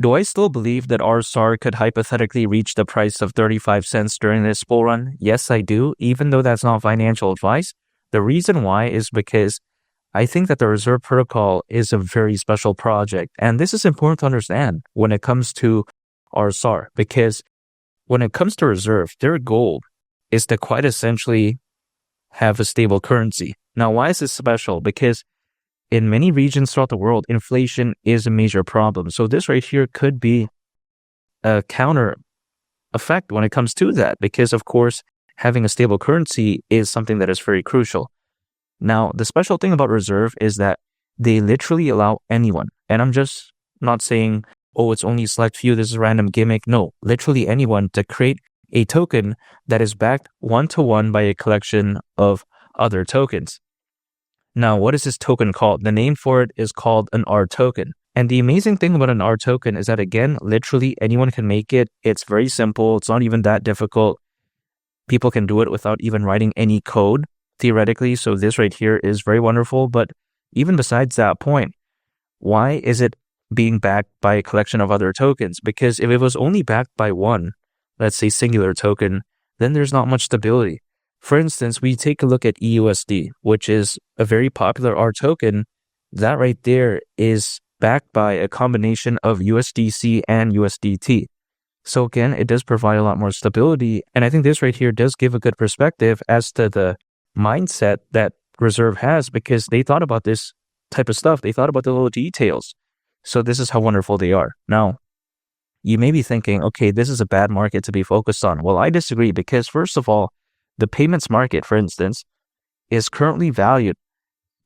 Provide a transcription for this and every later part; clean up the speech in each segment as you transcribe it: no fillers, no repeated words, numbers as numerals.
Do I still believe that RSR could hypothetically reach the price of 35 cents during this bull run? Yes, I do, even though that's not financial advice. The reason why is because I think that the Reserve Protocol is a very special project. And this is important to understand when it comes to RSR, because when it comes to Reserve, their goal is to quite essentially have a stable currency. Now, why is this special? Because in many regions throughout the world, inflation is a major problem. So this right here could be a counter effect when it comes to that, because of course, having a stable currency is something that is very crucial. Now, the special thing about Reserve is that they literally allow anyone, and I'm just not saying, oh, it's only a select few, this is a random gimmick. No, literally anyone to create a token that is backed one-to-one by a collection of other tokens. Now, what is this token called? The name for it is called an R token. And the amazing thing about an R token is that, again, literally anyone can make it. It's very simple. It's not even that difficult. People can do it without even writing any code, theoretically. So this right here is very wonderful. But even besides that point, why is it being backed by a collection of other tokens? Because if it was only backed by one, let's say singular token, then there's not much stability. For instance, we take a look at EUSD, which is a very popular R token. That right there is backed by a combination of USDC and USDT. So again, it does provide a lot more stability. And I think this right here does give a good perspective as to the mindset that Reserve has, because they thought about this type of stuff. They thought about the little details. So this is how wonderful they are. Now, you may be thinking, okay, this is a bad market to be focused on. Well, I disagree, because first of all, the payments market, for instance, is currently valued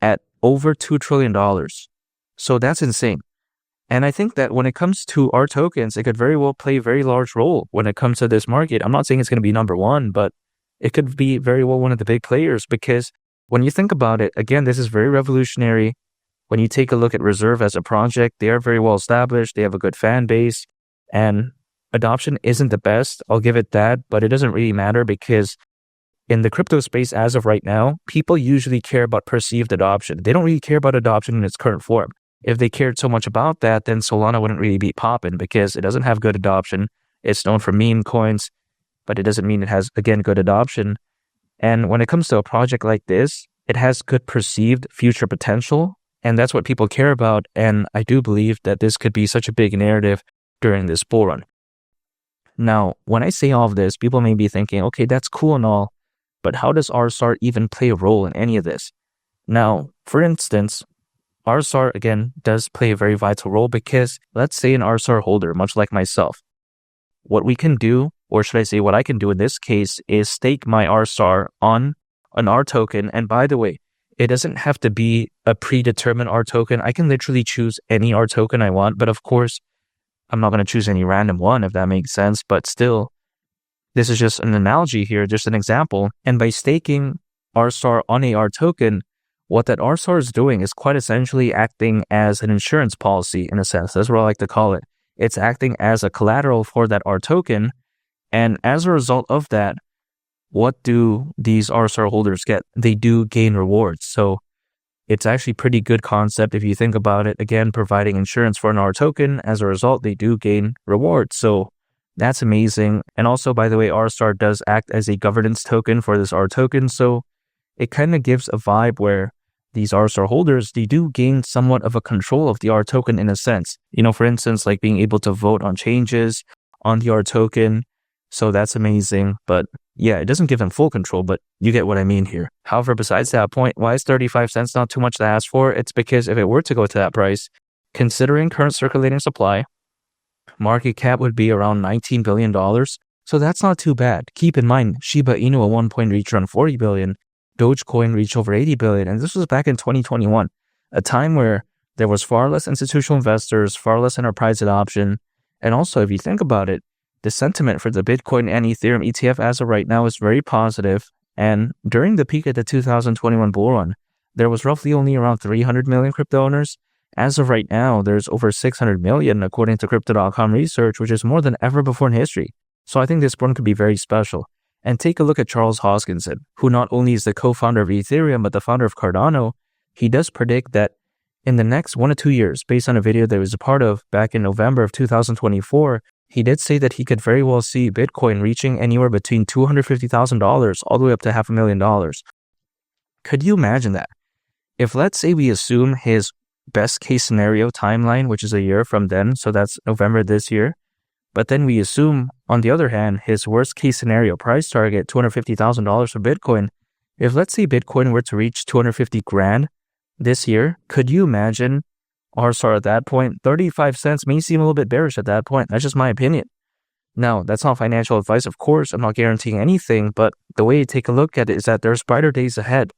at over $2 trillion. So that's insane. And I think that when it comes to our tokens, it could very well play a very large role when it comes to this market. I'm not saying it's going to be number one, but it could be very well one of the big players, because when you think about it, again, this is very revolutionary. When you take a look at Reserve as a project, they are very well established. They have a good fan base, and adoption isn't the best. I'll give it that, but it doesn't really matter, because in the crypto space as of right now, people usually care about perceived adoption. They don't really care about adoption in its current form. If they cared so much about that, then Solana wouldn't really be popping, because it doesn't have good adoption. It's known for meme coins, but it doesn't mean it has, again, good adoption. And when it comes to a project like this, it has good perceived future potential, and that's what people care about. And I do believe that this could be such a big narrative during this bull run. Now, when I say all of this, people may be thinking, okay, that's cool and all, but how does RSR even play a role in any of this? Now, for instance, RSR, again, does play a very vital role, because let's say an RSR holder, much like myself, what we can do, or should I say what I can do in this case, is stake my RSR on an R token. And by the way, it doesn't have to be a predetermined R token. I can literally choose any R token I want, but of course, I'm not going to choose any random one, if that makes sense. But still, this is just an analogy here, just an example. And by staking RSR on a R token, what that RSR is doing is quite essentially acting as an insurance policy, in a sense. That's what I like to call it. It's acting as a collateral for that R token. And as a result of that, what do these RSR holders get? They do gain rewards. So it's actually a pretty good concept if you think about it. Again, providing insurance for an R token. As a result, they do gain rewards. So that's amazing. And also, by the way, RSR does act as a governance token for this R token. So it kind of gives a vibe where these RSR holders, they do gain somewhat of a control of the R token in a sense. You know, for instance, like being able to vote on changes on the R token. So that's amazing. But yeah, it doesn't give them full control, but you get what I mean here. However, besides that point, why is 35 cents not too much to ask for? It's because if it were to go to that price, considering current circulating supply, market cap would be around $19 billion. So that's not too bad. Keep in mind, Shiba Inu at one point reached around 40 billion. Dogecoin reached over 80 billion. And this was back in 2021, a time where there was far less institutional investors, far less enterprise adoption. And also, if you think about it, the sentiment for the Bitcoin and Ethereum ETF as of right now is very positive. And during the peak of the 2021 bull run, there was roughly only around 300 million crypto owners. As of right now, there's over 600 million according to Crypto.com research, which is more than ever before in history. So I think this one could be very special. And take a look at Charles Hoskinson, who not only is the co-founder of Ethereum, but the founder of Cardano. He does predict that in the next 1 to 2 years, based on a video that he was a part of back in November of 2024, he did say that he could very well see Bitcoin reaching anywhere between $250,000 all the way up to $500,000. Could you imagine that? If let's say we assume his best case scenario timeline, which is a year from then, so that's November this year, but then we assume, on the other hand, his worst case scenario price target, $250,000 for Bitcoin. If let's say Bitcoin were to reach 250 grand this year, could you imagine RSR at that point? 35 cents may seem a little bit bearish at that point. That's just my opinion. Now, that's not financial advice, of course. I'm not guaranteeing anything, but the way you take a look at it is that there's brighter days ahead.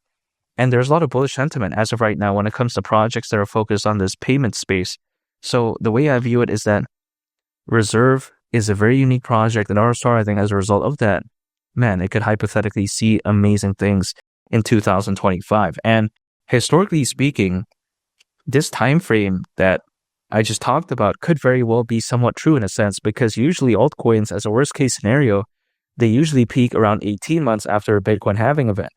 And there's a lot of bullish sentiment as of right now when it comes to projects that are focused on this payment space. So the way I view it is that Reserve is a very unique project, and RSR, I think, as a result of that, man, it could hypothetically see amazing things in 2025. And historically speaking, this time frame that I just talked about could very well be somewhat true in a sense, because usually altcoins, as a worst case scenario, they usually peak around 18 months after a Bitcoin halving event.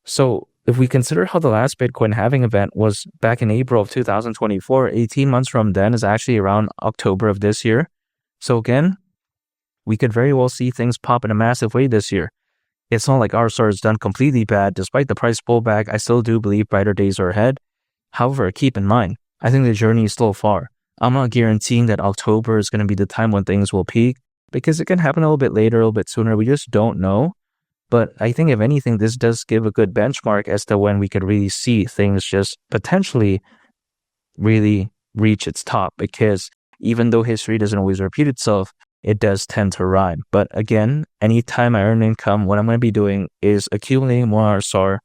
So if we consider how the last Bitcoin halving event was back in April of 2024, 18 months from then is actually around October of this year. So again, we could very well see things pop in a massive way this year. It's not like RSR has done completely bad. Despite the price pullback, I still do believe brighter days are ahead. However, keep in mind, I think the journey is still far. I'm not guaranteeing that October is going to be the time when things will peak, because it can happen a little bit later, a little bit sooner. We just don't know. But I think if anything, this does give a good benchmark as to when we could really see things just potentially really reach its top, because even though history doesn't always repeat itself, it does tend to rhyme. But again, anytime I earn income, what I'm going to be doing is accumulating more RSR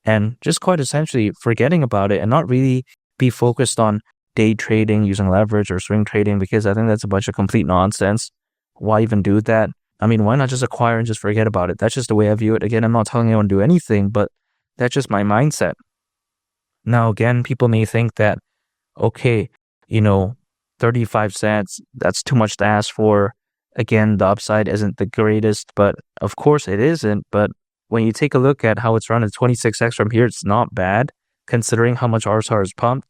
and just quite essentially forgetting about it and not really be focused on day trading, using leverage or swing trading, because I think that's a bunch of complete nonsense. Why even do that? I mean, why not just acquire and just forget about it? That's just the way I view it. Again, I'm not telling anyone to do anything, but that's just my mindset. Now, again, people may think that, okay, 35 cents, that's too much to ask for. Again, the upside isn't the greatest, but of course it isn't. But when you take a look at how it's run at 26x from here, it's not bad, considering how much RSR is pumped.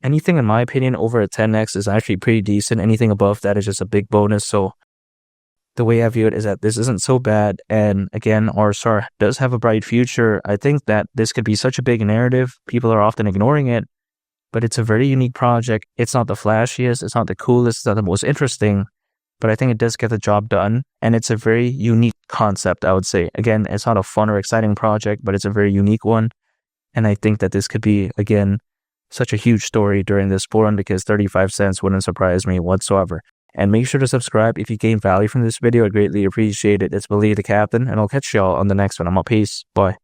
Anything, in my opinion, over a 10x is actually pretty decent. Anything above that is just a big bonus. So the way I view it is that this isn't so bad. And again, RSR does have a bright future. I think that this could be such a big narrative. People are often ignoring it, but it's a very unique project. It's not the flashiest, it's not the coolest, it's not the most interesting, but I think it does get the job done. And it's a very unique concept, I would say. Again, it's not a fun or exciting project, but it's a very unique one. And I think that this could be, again, such a huge story during this bull run, because 35 cents wouldn't surprise me whatsoever. And make sure to subscribe if you gain value from this video. I greatly appreciate it. It's Believe the Captain, and I'll catch y'all on the next one. I'm out. Peace. Bye.